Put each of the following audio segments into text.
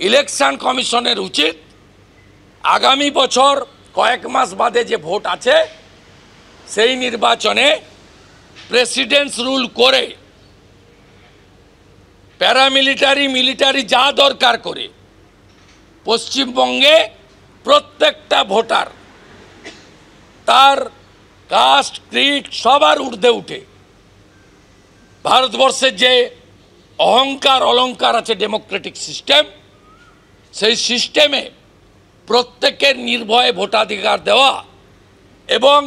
Election কমিশনের উচিত আগামী বছর কয়েক মাস বাদে যে ভোট আছে সেই নির্বাচনে প্রেসিডেন্টস রুল করে প্যারামিলিটারি মিলিটারি যা দরকার করে পশ্চিমবঙ্গে প্রত্যেকটা ভোটার তার কাস্ট ক্রিড সবার ঊর্ধ্বে উঠে ভারতবর্ষের যে অহংকার অলংকার আছে ডেমোক্রেটিক সিস্টেম সেই সিস্টেমে প্রত্যেকের নির্ভয়ে ভোটাধিকার দেওয়া এবং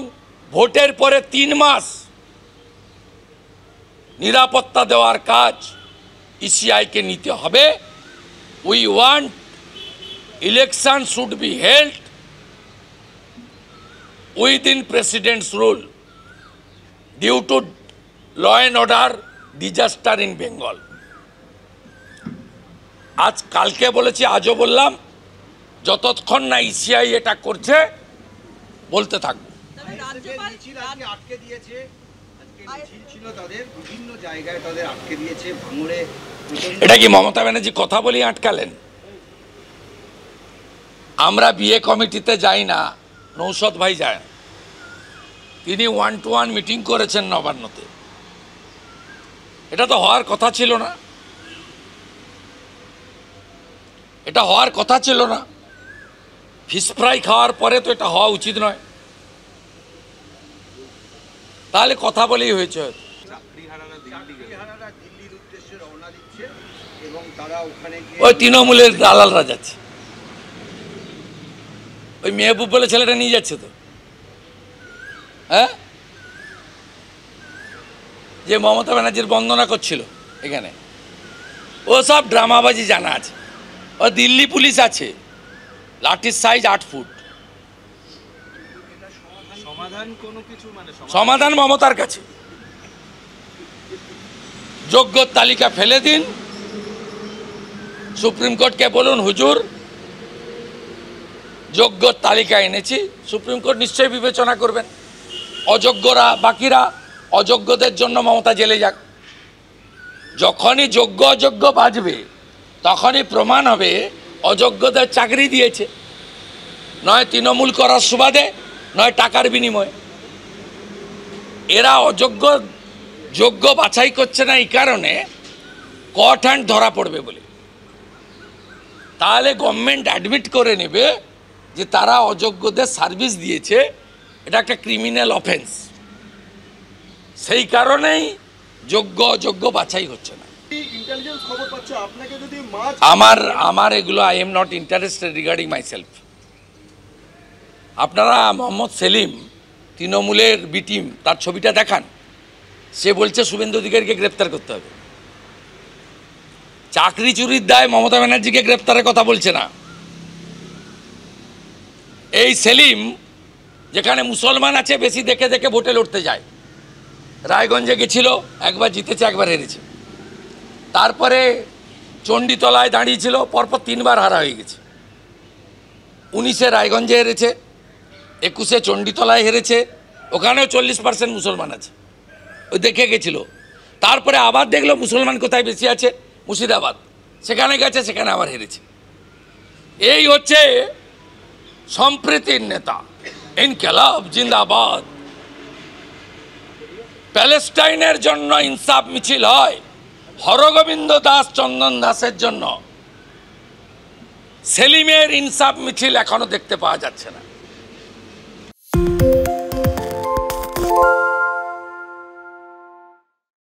ভোটের পরে 3 মাস নিরাপত্তা দেওয়ার কাজ ইসিআইকে নিতে হবে। We want election should be held within president's rule due to law and order disaster in Bengal. আজ কালকে বলেছি আজও বললাম যতক্ষণ না ইসিআই এটা করছে বলতে থাকবো। এটা কি মমতা ব্যানার্জি কথা বলি আটকালেন? আমরা বিয়ে কমিটিতে যাই না, নৌশদ ভাই যায়, তিনি 1-to-1 মিটিং করেছেন নবান্নতে। এটা তো হওয়ার কথা ছিল না, এটা হওয়ার কথা ছিল না। ফিশ ফ্রাই খাওয়ার পরে তো এটা হওয়া উচিত নয়। তাহলে কথা বলেই হয়েছে। ওই তৃণমূলের দালালরা যাচ্ছে, ওই মেহবুব বলে ছেলেটা নিয়ে যাচ্ছে তো, হ্যাঁ, যে মমতা ব্যানার্জির বন্দনা করছিল এখানে, ও সব ড্রামাবাজি জানা আছে। ও দিল্লি পুলিশ আছে, লাঠির সাইজ 8 ফুট। সমাধান মমতার কাছে। যোগ্য তালিকা ফেলে দিন, সুপ্রিম কোর্টকে বলুন হুজুর যোগ্য তালিকা এনেছি, সুপ্রিম কোর্ট নিশ্চয়ই বিবেচনা করবেন। অযোগ্যরা বাকিরা, অযোগ্যদের জন্য মমতা জেলে যাক। যখনই যোগ্য অযোগ্য বাজবে তখনই প্রমাণ হবে অযোগ্যদের চাকরি দিয়েছে, নয় তৃণমূল করার সুবাদে, নয় টাকার বিনিময়ে। এরা অযোগ্য যোগ্য বাছাই করছে না এই কারণে কট হ্যান্ড ধরা পড়বে বলে। তাহলে গভর্নমেন্ট অ্যাডমিট করে নেবে যে তারা অযোগ্যদের সার্ভিস দিয়েছে, এটা একটা ক্রিমিনাল অফেন্স। সেই কারণেই যোগ্য অযোগ্য বাছাই হচ্ছে না। আমার এগুলো I am not interested regarding my self. আপনারা মোহাম্মদ সেলিম তৃণমূলের বি টিম, তার ছবিটা দেখান। সে বলছে শুভেন্দু অধিকারীকে গ্রেপ্তার করতে হবে। চাকরি চুরির দায় মমতা ব্যানার্জিকে গ্রেপ্তারের কথা বলছে না। এই সেলিম যেখানে মুসলমান আছে বেশি দেখে দেখে ভোটে লড়তে যায়। রায়গঞ্জে গেছিল, একবার জিতেছে একবার হেরেছে। তারপরে চণ্ডীতলায় দাঁড়িয়েছিল, পরপর 3 বার হারা হয়ে গেছে। 19-এ রায়গঞ্জে হেরেছে, 21-এ চণ্ডীতলায় হেরেছে, ওখানেও 40% মুসলমান আছে, ওই দেখে গেছিল। তারপরে আবার দেখলো মুসলমান কোথায় বেশি আছে, মুর্শিদাবাদ, সেখানে গেছে, সেখানে আবার হেরেছে। এই হচ্ছে সম্প্রীতির নেতা। ইনকিলাব জিন্দাবাদ। প্যালেস্টাইনের জন্য ইনসাফ মিছিল হয়, হরগোবিন্দ দাস চন্দন দাসের জন্য সেলিমের ইনসাফ মিছিল এখনো দেখতে পাওয়া যাচ্ছে না।